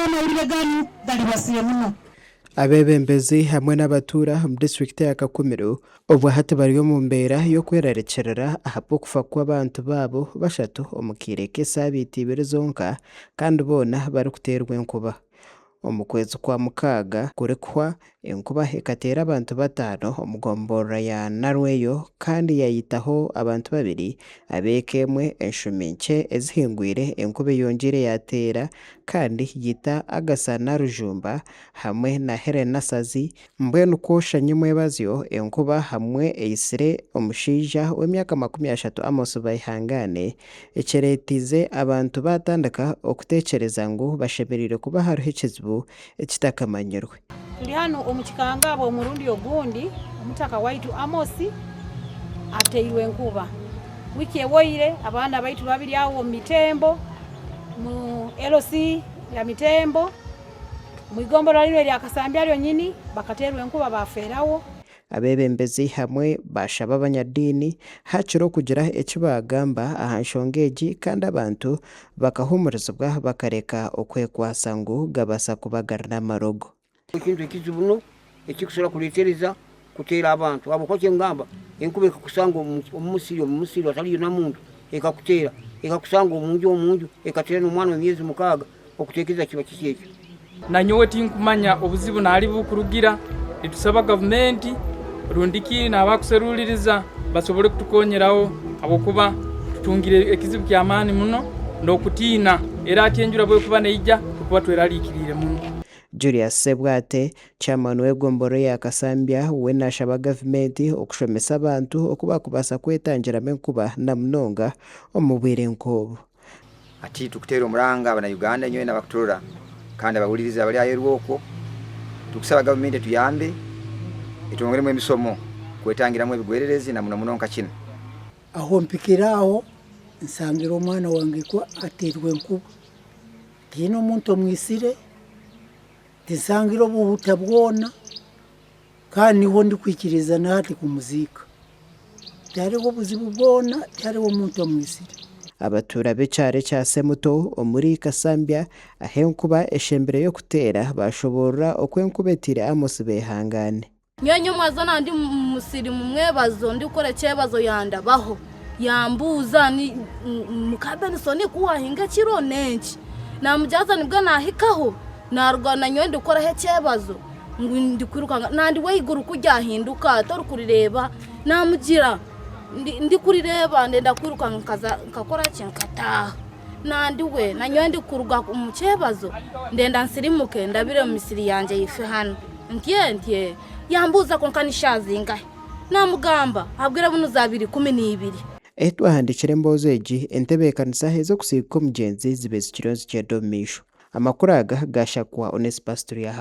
amawulire ganu gali basiye muno. Abebembezi hamwe n'abatura mu district ya Kakumiro obwo hati bariyo mu mbera yo kwererekerera ahapo kufa kw'abantu babo bashatu omukire k'esabiti ibiri zonka kandi bona bari kuterwa enkuba. Omukwezi kwa mukaga kurekwa enkuba ekatera abantu batano omugombora ya Narweyo kandi yayitaho abantu babiri abekemwe enshuminche ezihingwire enkuba yongere yatera kandi yita agasana rujumba hamwe na Helena Sazi mbwenu kosha nyimwe bazyo enkuba hamwe eisire omushija w'emyaka 30 Amos Bayihangane echeretize abantu batandika okutekereza ngo bashemerire kuba hariho ekizibu ekitakamanyirwe. Tuli hano omukikanga abo omurundi ogundi omutaka waitu Amos ateirwe enkuba. Wiki ewoire abaana baitu babiri awo Mitembo mu LC ya Mitembo mu igombora lino lya Kasambya lyo nyini bakaterwa enkuba baferawo. Abebembezi hamwe bashaba abanyadini haciro kugira ekibagamba ahanshongeji kandi abantu bakahumurizwa bakareka okwekwasa ngo gabasa kubagarana amarogo. Ikintu ekizibuno ekikusora kuletereza kutera abantu abo kwache ngamba enkuba ekakusanga omusiri ataliyo na muntu ekakutera ekakusanga omunju ekatera n'omwana w'emyezi 6 okutekeza kiba kikeke. Nanyowe tinkumanya obuzibu nali bukurugira etusaba government rundiki n'abakuseruliriza basobole kutukonyeraho abokuba tutungire ekizibu ky'amaani muno n'okutiina era atyenjura bwe kuba neija kuba tweralikirire muno. Julius Sebwate chairman w'egomboro ya Kasambya we nashaba government okushomesa abantu okuba kubasa kwetangira menkuba na mnonga omubwire nkobo. Ati tukutera omuranga abana Uganda nyowe n'abakutura kandi abawuliriza bali ayerwoko tukusaba government tuyambe itongere mu emisomo kwetangiramu ebigwererezi na muno nkakina. Aho mpikiraho nsangira omwana wange ko aterwe enkuba tino omuntu omwisire tisangira obuhuta bwona kandi niho ndikwikiriza nati kumuzika tariho obuzibu bwona tariho omuntu omwisire. Abatura b'ekyaro kya Semuto omuri Kasambya ahenkuba eshembere yo kutera bashobora okwenkubetire Amos Bayihangane. Nyonyo mwazana ndi musiri mumwebazo ndikore cyebazo yanda baho yambuza ni mukabenisoni kuwahinga kiro nenki namujaza nibwo nahikaho narwana nyowe ndikora he cyebazo ngo ndikwiruka nandi weyiguru kujyahinduka atari kurireba namugira ndi kurireba ndenda kwiruka nkakora kinkataha nandi we nanyowe ndikuruga mu cyebazo ndenda nsirimuke ndabire mu misiri yanje yife hano ntiye yambuza konkanishazinga namugamba abwira buno zabiri 12. Etwahandikire mbozeji entebe kanisa hezo kusiko mugenzi zibezi kironzi kya domisho amakuru aga gashakwa Honest Pastor ya